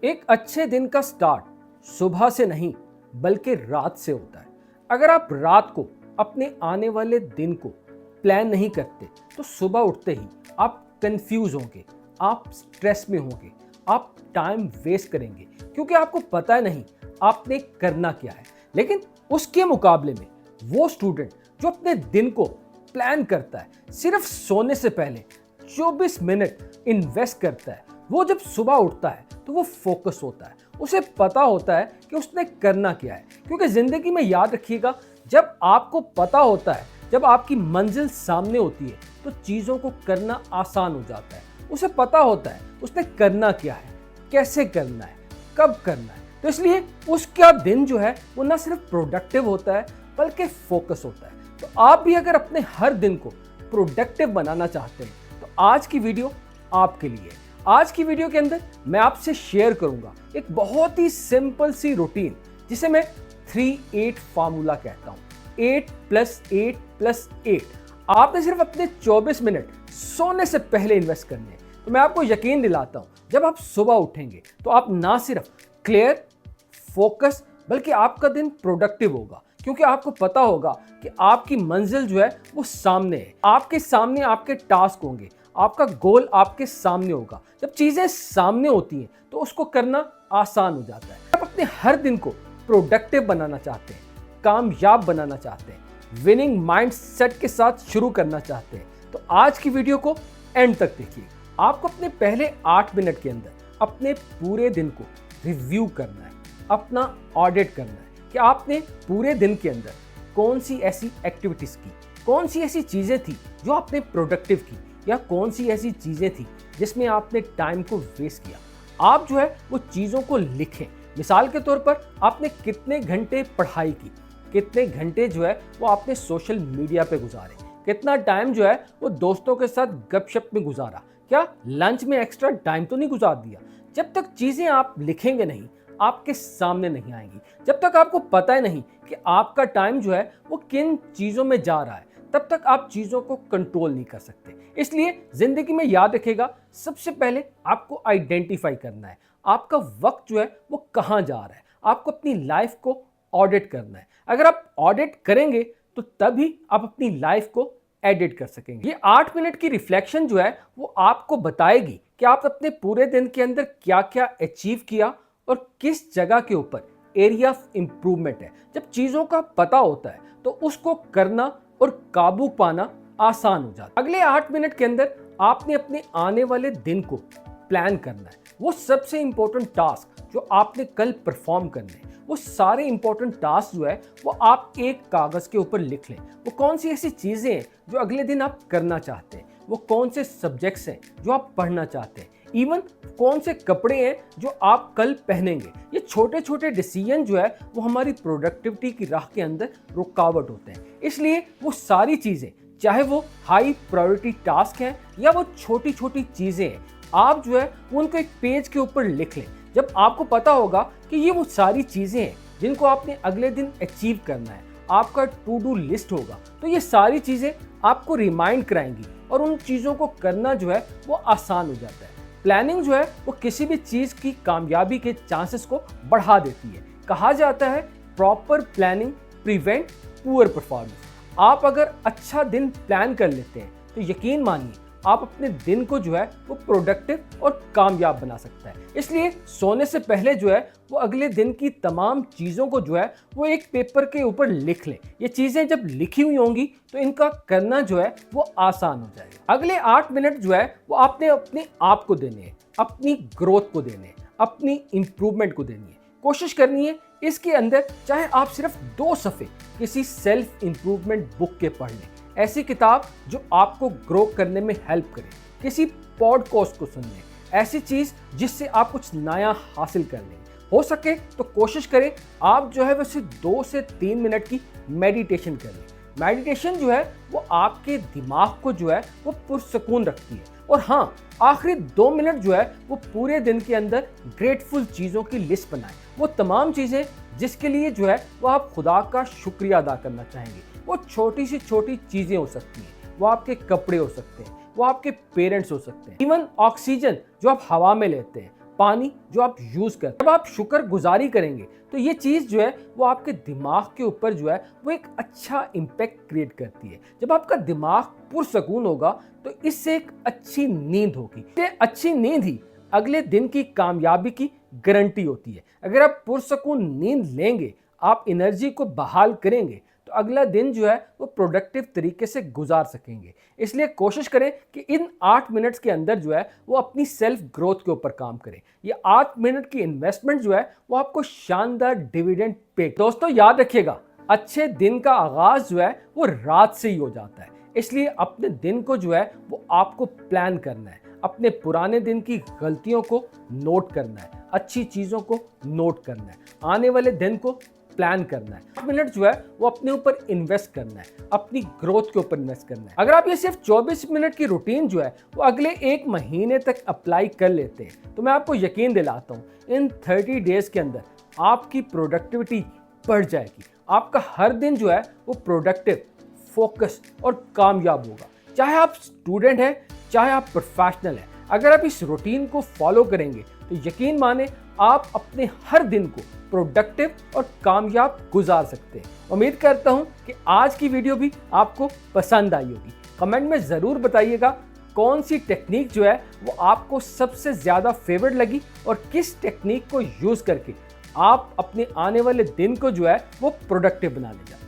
एक अच्छे दिन का स्टार्ट सुबह से नहीं बल्कि रात से होता है। अगर आप रात को अपने आने वाले दिन को प्लान नहीं करते तो सुबह उठते ही आप कंफ्यूज होंगे, आप स्ट्रेस में होंगे, आप टाइम वेस्ट करेंगे क्योंकि आपको पता नहीं आपने करना क्या है। लेकिन उसके मुकाबले में वो स्टूडेंट जो अपने दिन को प्लान करता है, सिर्फ सोने से पहले 24 मिनट इन्वेस्ट करता है, वो जब सुबह उठता है तो वो फोकस होता है, उसे पता होता है कि उसने करना क्या है। क्योंकि ज़िंदगी में याद रखिएगा, जब आपको पता होता है, जब आपकी मंजिल सामने होती है तो चीज़ों को करना आसान हो जाता है। उसे पता होता है उसने करना क्या है, कैसे करना है, कब करना है। तो इसलिए उसका दिन जो है वो ना सिर्फ प्रोडक्टिव होता है बल्कि फोकस होता है। तो आप भी अगर अपने हर दिन को प्रोडक्टिव बनाना चाहते हैं तो आज की वीडियो आपके लिए। आज की वीडियो के अंदर मैं आपसे शेयर करूंगा एक बहुत ही सिंपल सी रूटीन जिसे मैं 3-8 फार्मूला कहता हूं। 8+8+8। आपने सिर्फ अपने 24 मिनट सोने से पहले इन्वेस्ट करने हैं। तो मैं आपको यकीन दिलाता हूं, जब आप सुबह उठेंगे तो आप ना सिर्फ क्लियर, फोकस, बल्कि आपका दिन प्रोडक्टिव होगा। क्योंकि आपको पता होगा कि आपकी मंजिल जो है वो सामने है, आपके सामने आपके टास्क होंगे, आपका गोल आपके सामने होगा। जब चीजें सामने होती हैं तो उसको करना आसान हो जाता है। आप अपने हर दिन को प्रोडक्टिव बनाना चाहते हैं, कामयाब बनाना चाहते हैं, विनिंग माइंडसेट के साथ शुरू करना चाहते हैं तो आज की वीडियो को एंड तक देखिए। आपको अपने पहले 8 मिनट के अंदर अपने पूरे दिन को रिव्यू करना है, अपना ऑडिट करना है कि आपने पूरे दिन के अंदर कौन सी ऐसी एक्टिविटीज की, कौन सी ऐसी चीजें थी जो आपने प्रोडक्टिव की, या कौन सी ऐसी चीजें थी जिसमें आपने टाइम को वेस्ट किया। आप जो है वो चीजों को लिखें। मिसाल के तौर पर आपने कितने घंटे पढ़ाई की, कितने घंटे जो है वो आपने सोशल मीडिया पे गुजारे, कितना टाइम जो है वो दोस्तों के साथ गपशप में गुजारा, क्या लंच में एक्स्ट्रा टाइम तो नहीं गुजार दिया। जब तक चीजें आप लिखेंगे नहीं, आपके सामने नहीं आएंगी। जब तक आपको पता है नहीं कि आपका टाइम जो है वो किन चीजों में जा रहा है, तब तक आप चीजों को कंट्रोल नहीं कर सकते। इसलिए जिंदगी में याद रखेगा, सबसे पहले आपको आइडेंटिफाई करना है आपका वक्त जो है वो कहां जा रहा है। आपको अपनी लाइफ को ऑडिट करना है। अगर आप ऑडिट करेंगे तो तभी आप अपनी लाइफ को एडिट कर सकेंगे। ये 8 मिनट की रिफ्लेक्शन जो है वो आपको बताएगी कि आप अपने पूरे दिन के अंदर क्या क्या अचीव किया और किस जगह के ऊपर एरिया ऑफ इंप्रूवमेंट है। जब चीजों का पता होता है तो उसको करना और काबू पाना आसान हो जाता है। अगले 8 मिनट के अंदर आपने अपने आने वाले दिन को प्लान करना है। वो सबसे इंपॉर्टेंट टास्क जो आपने कल परफॉर्म करने हैं, वो सारे इंपॉर्टेंट टास्क जो है वो आप एक कागज के ऊपर लिख लें। वो कौन सी ऐसी चीजें हैं जो अगले दिन आप करना चाहते हैं, वो कौन से सब्जेक्ट्स हैं जो आप पढ़ना चाहते हैं, इवन कौन से कपड़े हैं जो आप कल पहनेंगे। ये छोटे छोटे डिसीजन जो है वो हमारी प्रोडक्टिविटी की राह के अंदर रुकावट होते हैं। इसलिए वो सारी चीजें, चाहे वो हाई प्रायोरिटी टास्क हैं या वो छोटी छोटी चीजें हैं, आप जो है उनको एक पेज के ऊपर लिख लें। जब आपको पता होगा कि ये वो सारी चीजें हैं जिनको आपने अगले दिन अचीव करना है, आपका टू डू लिस्ट होगा, तो ये सारी चीजें आपको रिमाइंड कराएंगी और उन चीजों को करना जो है वो आसान हो जाता है। प्लानिंग जो है वो किसी भी चीज की कामयाबी के चांसेस को बढ़ा देती है। कहा जाता है proper planning prevent poor performance. आप अगर अच्छा दिन प्लान कर लेते हैं तो यकीन मानिए आप अपने दिन को जो है वो प्रोडक्टिव और कामयाब बना सकता है। इसलिए सोने से पहले जो है वो अगले दिन की तमाम चीज़ों को जो है वो एक पेपर के ऊपर लिख लें। ये चीज़ें जब लिखी हुई होंगी तो इनका करना जो है वो आसान हो जाएगा। अगले 8 मिनट जो है वो आपने अपने आप को देने हैं, अपनी ग्रोथ को देने हैं, अपनी इंप्रूवमेंट को देनी है। कोशिश करनी है इसके अंदर, चाहे आप सिर्फ 2 सफ़े किसी सेल्फ इंप्रूवमेंट बुक के पढ़ लें, ऐसी किताब जो आपको ग्रो करने में हेल्प करे, किसी पॉडकास्ट को सुन लें, ऐसी चीज़ जिससे आप कुछ नया हासिल कर लें। हो सके तो कोशिश करें आप जो है वैसे 2 से 3 मिनट की मेडिटेशन कर लें। मेडिटेशन जो है वो आपके दिमाग को जो है वो पुरसकून रखती है। और हाँ, आखिरी 2 मिनट जो है वो पूरे दिन के अंदर ग्रेटफुल चीज़ों की लिस्ट बनाएं। वो तमाम चीज़ें जिसके लिए जो है वो आप खुदा का शुक्रिया अदा करना चाहेंगे। वो छोटी सी छोटी चीज़ें हो सकती हैं, वो आपके कपड़े हो सकते हैं, वो आपके पेरेंट्स हो सकते हैं, इवन ऑक्सीजन जो आप हवा में लेते हैं, पानी जो आप यूज करते हैं। जब आप शुक्रगुजारी करेंगे तो ये चीज जो है वो आपके दिमाग के ऊपर जो है वो एक अच्छा इम्पैक्ट क्रिएट करती है। जब आपका दिमाग पुरसकून होगा तो इससे एक अच्छी नींद होगी। ये अच्छी नींद ही अगले दिन की कामयाबी की गारंटी होती है। अगर आप पुरसकून नींद लेंगे, आप एनर्जी को बहाल करेंगे, तो अगला दिन जो है वो प्रोडक्टिव तरीके से गुजार सकेंगे। इसलिए कोशिश करें कि इन 8 मिनट्स के अंदर जो है वो अपनी सेल्फ ग्रोथ के ऊपर काम करें। ये 8 मिनट की इन्वेस्टमेंट जो है वो आपको शानदार डिविडेंड पे। दोस्तों याद रखिएगा, अच्छे दिन का आगाज जो है वो रात से ही हो जाता है। इसलिए अपने दिन को जो है वो आपको प्लान करना है। अपने पुराने दिन की गलतियों को नोट करना है, अच्छी चीजों को नोट करना है, आने वाले दिन को प्लान करना है। 8 मिनट जो है वो अपने ऊपर इन्वेस्ट करना है, अपनी ग्रोथ के ऊपर इन्वेस्ट करना है। अगर आप ये सिर्फ 24 मिनट की रूटीन जो है वो अगले 1 महीने तक अप्लाई कर लेते हैं तो मैं आपको यकीन दिलाता हूँ इन 30 डेज के अंदर आपकी प्रोडक्टिविटी बढ़ जाएगी। आपका हर दिन जो है वो प्रोडक्टिव, फोकस और कामयाब होगा। चाहे आप स्टूडेंट हैं, चाहे आप प्रोफेशनल हैं, अगर आप इस रूटीन को फॉलो करेंगे तो यकीन माने आप अपने हर दिन को प्रोडक्टिव और कामयाब गुजार सकते हैं। उम्मीद करता हूं कि आज की वीडियो भी आपको पसंद आई होगी। कमेंट में ज़रूर बताइएगा कौन सी टेक्निक जो है वो आपको सबसे ज़्यादा फेवरेट लगी और किस टेक्निक को यूज़ करके आप अपने आने वाले दिन को जो है वो प्रोडक्टिव बनाने जाए।